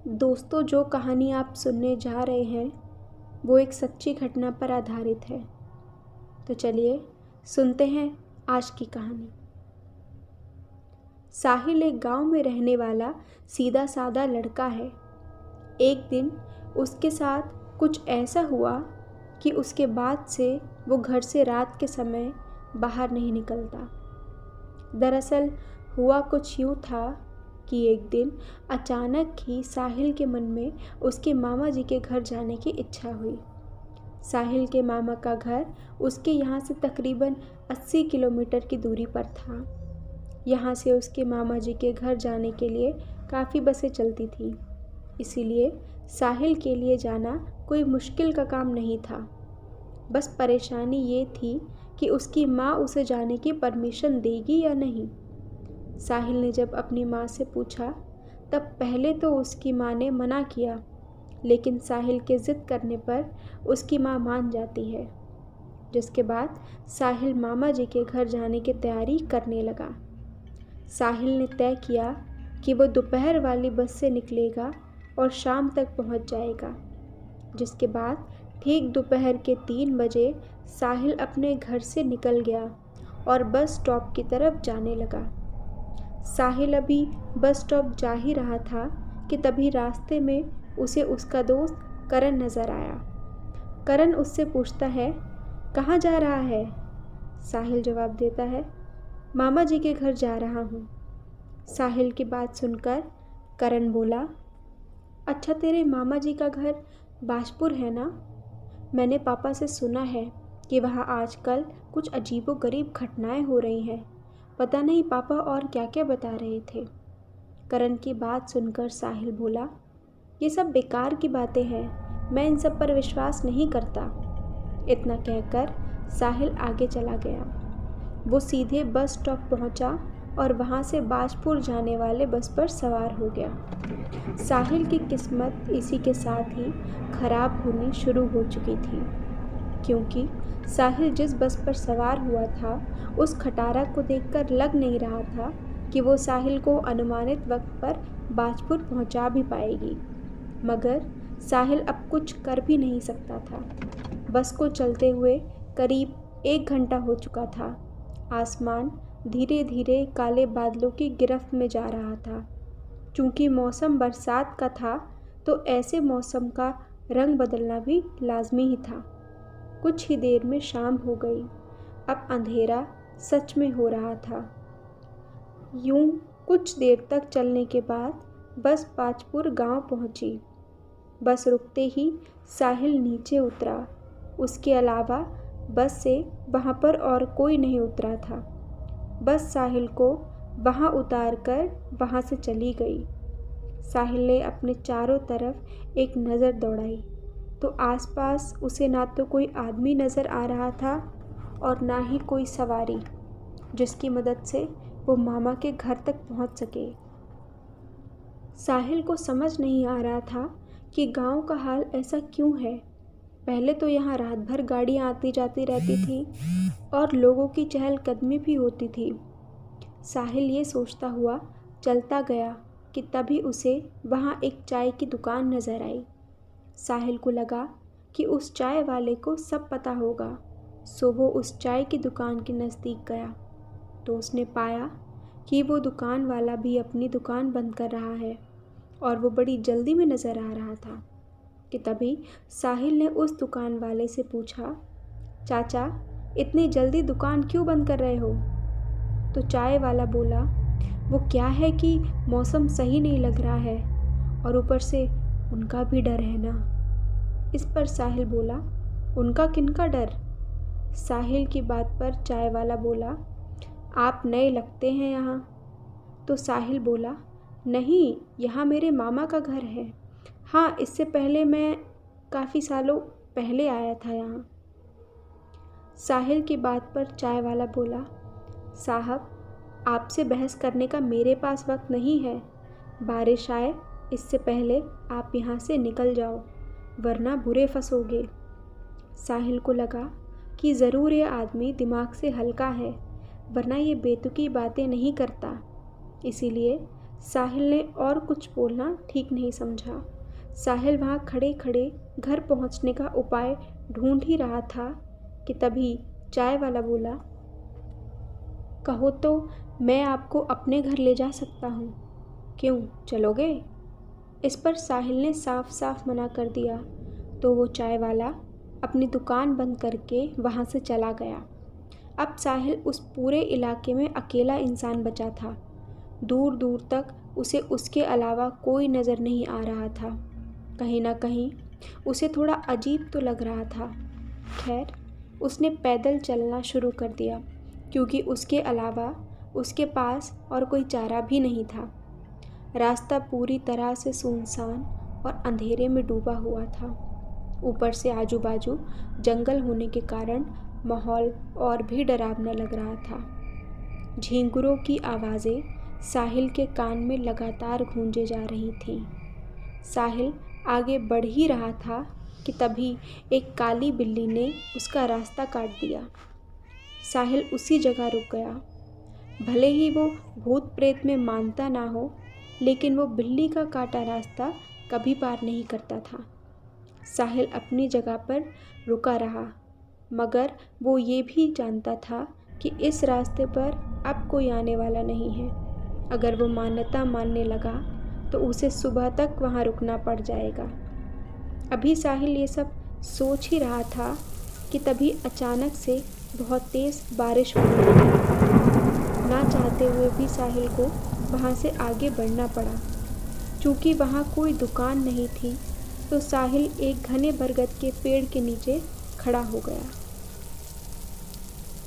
दोस्तों, जो कहानी आप सुनने जा रहे हैं वो एक सच्ची घटना पर आधारित है। तो चलिए सुनते हैं आज की कहानी। साहिल एक गांव में रहने वाला सीधा साधा लड़का है। एक दिन उसके साथ कुछ ऐसा हुआ कि उसके बाद से वो घर से रात के समय बाहर नहीं निकलता। दरअसल हुआ कुछ यूँ था कि एक दिन अचानक ही साहिल के मन में उसके मामा जी के घर जाने की इच्छा हुई। साहिल के मामा का घर उसके यहाँ से तकरीबन 80 किलोमीटर की दूरी पर था। यहाँ से उसके मामा जी के घर जाने के लिए काफ़ी बसें चलती थीं, इसीलिए साहिल के लिए जाना कोई मुश्किल का काम नहीं था। बस परेशानी ये थी कि उसकी माँ उसे जाने की परमिशन देगी या नहीं। साहिल ने जब अपनी माँ से पूछा तब पहले तो उसकी माँ ने मना किया, लेकिन साहिल के ज़िद करने पर उसकी माँ मान जाती है। जिसके बाद साहिल मामा जी के घर जाने की तैयारी करने लगा। साहिल ने तय किया कि वो दोपहर वाली बस से निकलेगा और शाम तक पहुंच जाएगा। जिसके बाद ठीक दोपहर के 3 बजे साहिल अपने घर से निकल गया और बस स्टॉप की तरफ जाने लगा। साहिल अभी बस स्टॉप जा ही रहा था कि तभी रास्ते में उसे उसका दोस्त करण नज़र आया। करण उससे पूछता है, कहाँ जा रहा है? साहिल जवाब देता है, मामा जी के घर जा रहा हूँ। साहिल की बात सुनकर करण बोला, अच्छा, तेरे मामा जी का घर बाजपुर है ना? मैंने पापा से सुना है कि वहाँ आजकल कुछ अजीबोगरीब घटनाएं हो रही हैं। पता नहीं पापा और क्या क्या बता रहे थे। करण की बात सुनकर साहिल बोला, ये सब बेकार की बातें हैं, मैं इन सब पर विश्वास नहीं करता। इतना कहकर साहिल आगे चला गया। वो सीधे बस स्टॉप पहुंचा और वहां से बाजपुर जाने वाले बस पर सवार हो गया। साहिल की किस्मत इसी के साथ ही खराब होनी शुरू हो चुकी थी, क्योंकि साहिल जिस बस पर सवार हुआ था उस खटारा को देखकर लग नहीं रहा था कि वो साहिल को अनुमानित वक्त पर बाजपुर पहुंचा भी पाएगी। मगर साहिल अब कुछ कर भी नहीं सकता था। बस को चलते हुए करीब 1 घंटा हो चुका था। आसमान धीरे धीरे काले बादलों की गिरफ्त में जा रहा था। चूँकि मौसम बरसात का था तो ऐसे मौसम का रंग बदलना भी लाजमी ही था। कुछ ही देर में शाम हो गई। अब अंधेरा सच में हो रहा था। यूं कुछ देर तक चलने के बाद बस बाजपुर गांव पहुंची। बस रुकते ही साहिल नीचे उतरा। उसके अलावा बस से वहां पर और कोई नहीं उतरा था। बस साहिल को वहां उतार कर वहां से चली गई। साहिल ने अपने चारों तरफ एक नज़र दौड़ाई तो आसपास उसे ना तो कोई आदमी नज़र आ रहा था और ना ही कोई सवारी जिसकी मदद से वो मामा के घर तक पहुंच सके। साहिल को समझ नहीं आ रहा था कि गांव का हाल ऐसा क्यों है। पहले तो यहाँ रात भर गाड़ियाँ आती जाती रहती थी और लोगों की चहलकदमी भी होती थी। साहिल ये सोचता हुआ चलता गया कि तभी उसे वहाँ एक चाय की दुकान नज़र आई। साहिल को लगा कि उस चाय वाले को सब पता होगा, सो वो उस चाय की दुकान के नज़दीक गया तो उसने पाया कि वो दुकान वाला भी अपनी दुकान बंद कर रहा है और वो बड़ी जल्दी में नज़र आ रहा था कि तभी साहिल ने उस दुकान वाले से पूछा, चाचा, इतनी जल्दी दुकान क्यों बंद कर रहे हो? तो चाय वाला बोला, वो क्या है कि मौसम सही नहीं लग रहा है और ऊपर से उनका भी डर है ना। इस पर साहिल बोला, उनका किनका डर? साहिल की बात पर चाय वाला बोला, आप नए लगते हैं यहाँ। तो साहिल बोला, नहीं, यहाँ मेरे मामा का घर है। हाँ, इससे पहले मैं काफ़ी सालों पहले आया था यहाँ। साहिल की बात पर चाय वाला बोला, साहब, आपसे बहस करने का मेरे पास वक्त नहीं है। बारिश आए इससे पहले आप यहाँ से निकल जाओ, वरना बुरे फंसोगे। साहिल को लगा कि ज़रूर ये आदमी दिमाग से हल्का है, वरना ये बेतुकी बातें नहीं करता। इसीलिए साहिल ने और कुछ बोलना ठीक नहीं समझा। साहिल वहाँ खड़े खड़े घर पहुँचने का उपाय ढूंढ ही रहा था कि तभी चाय वाला बोला, कहो तो मैं आपको अपने घर ले जा सकता हूँ, क्यों चलोगे? इस पर साहिल ने साफ साफ मना कर दिया तो वो चाय वाला अपनी दुकान बंद करके वहाँ से चला गया। अब साहिल उस पूरे इलाके में अकेला इंसान बचा था। दूर दूर तक उसे उसके अलावा कोई नज़र नहीं आ रहा था। कहीं ना कहीं उसे थोड़ा अजीब तो लग रहा था। खैर, उसने पैदल चलना शुरू कर दिया क्योंकि उसके अलावा उसके पास और कोई चारा भी नहीं था। रास्ता पूरी तरह से सुनसान और अंधेरे में डूबा हुआ था। ऊपर से आजू बाजू जंगल होने के कारण माहौल और भी डरावना लग रहा था। झींगुरों की आवाज़ें साहिल के कान में लगातार गूंजे जा रही थीं। साहिल आगे बढ़ ही रहा था कि तभी एक काली बिल्ली ने उसका रास्ता काट दिया। साहिल उसी जगह रुक गया। भले ही वो भूत प्रेत में मानता ना हो, लेकिन वो बिल्ली का काटा रास्ता कभी पार नहीं करता था। साहिल अपनी जगह पर रुका रहा, मगर वो ये भी जानता था कि इस रास्ते पर अब कोई आने वाला नहीं है। अगर वो मान्यता मानने लगा तो उसे सुबह तक वहाँ रुकना पड़ जाएगा। अभी साहिल ये सब सोच ही रहा था कि तभी अचानक से बहुत तेज़ बारिश होने लगी। ना चाहते हुए भी साहिल को वहाँ से आगे बढ़ना पड़ा। चूँकि वहाँ कोई दुकान नहीं थी तो साहिल एक घने बरगद के पेड़ के नीचे खड़ा हो गया।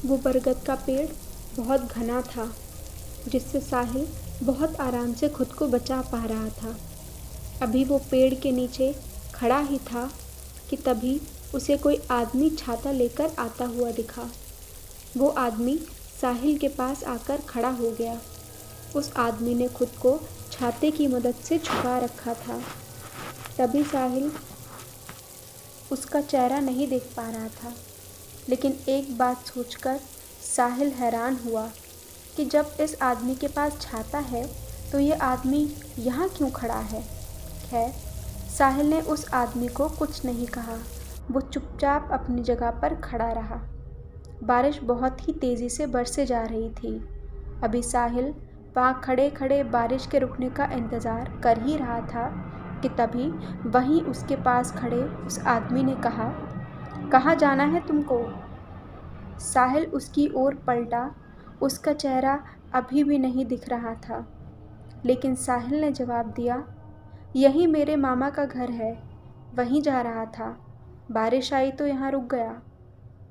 वो बरगद का पेड़ बहुत घना था, जिससे साहिल बहुत आराम से खुद को बचा पा रहा था। अभी वो पेड़ के नीचे खड़ा ही था कि तभी उसे कोई आदमी छाता लेकर आता हुआ दिखा। वो आदमी साहिल के पास आकर खड़ा हो गया। उस आदमी ने खुद को छाते की मदद से छुपा रखा था। तभी साहिल उसका चेहरा नहीं देख पा रहा था, लेकिन एक बात सोचकर साहिल हैरान हुआ कि जब इस आदमी के पास छाता है तो ये आदमी यहाँ क्यों खड़ा है। खैर, साहिल ने उस आदमी को कुछ नहीं कहा। वो चुपचाप अपनी जगह पर खड़ा रहा। बारिश बहुत ही तेज़ी से बरसे जा रही थी। अभी साहिल वहाँ खड़े खड़े बारिश के रुकने का इंतज़ार कर ही रहा था कि तभी वहीं उसके पास खड़े उस आदमी ने कहा, कहाँ जाना है तुमको? साहिल उसकी ओर पलटा। उसका चेहरा अभी भी नहीं दिख रहा था, लेकिन साहिल ने जवाब दिया, यही मेरे मामा का घर है, वहीं जा रहा था। बारिश आई तो यहाँ रुक गया।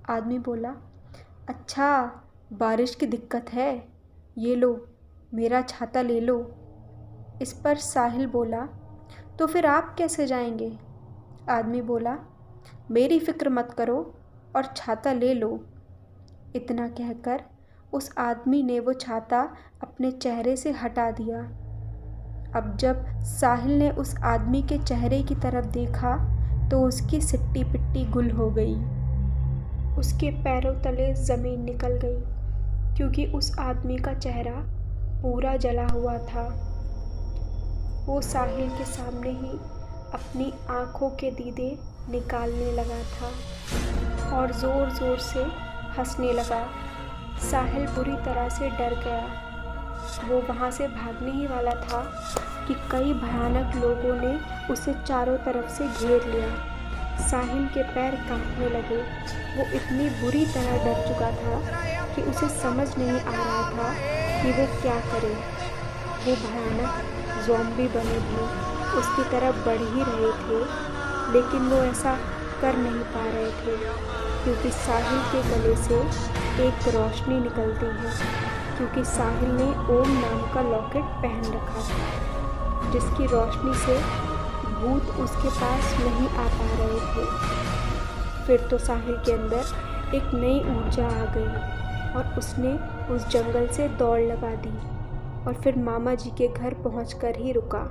आदमी बोला, अच्छा, बारिश की दिक्कत है, ये लो मेरा छाता ले लो। इस पर साहिल बोला, तो फिर आप कैसे जाएंगे? आदमी बोला, मेरी फ़िक्र मत करो और छाता ले लो। इतना कहकर उस आदमी ने वो छाता अपने चेहरे से हटा दिया। अब जब साहिल ने उस आदमी के चेहरे की तरफ देखा तो उसकी सिट्टी पिट्टी गुल हो गई। उसके पैरों तले ज़मीन निकल गई, क्योंकि उस आदमी का चेहरा पूरा जला हुआ था। वो साहिल के सामने ही अपनी आँखों के दीदे निकालने लगा था और ज़ोर ज़ोर से हंसने लगा। साहिल बुरी तरह से डर गया। वो वहाँ से भागने ही वाला था कि कई भयानक लोगों ने उसे चारों तरफ से घेर लिया। साहिल के पैर कांपने लगे। वो इतनी बुरी तरह डर चुका था कि उसे समझ नहीं आ रहा था कि वो क्या करे। वो भयानक ज़ॉम्बी बने भी उसकी तरफ बढ़ ही रहे थे, लेकिन वो ऐसा कर नहीं पा रहे थे क्योंकि साहिल के गले से एक रोशनी निकलती है, क्योंकि साहिल ने ओम नाम का लॉकेट पहन रखा था, जिसकी रोशनी से भूत उसके पास नहीं आ पा रहे थे। फिर तो साहिल के अंदर एक नई ऊर्जा आ गई और उसने उस जंगल से दौड़ लगा दी और फिर मामा जी के घर पहुंचकर ही रुका।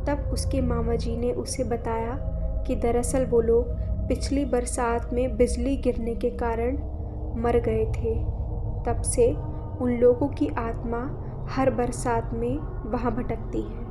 तब उसके मामा जी ने उसे बताया कि दरअसल वो लोग पिछली बरसात में बिजली गिरने के कारण मर गए थे। तब से उन लोगों की आत्मा हर बरसात में वहाँ भटकती है।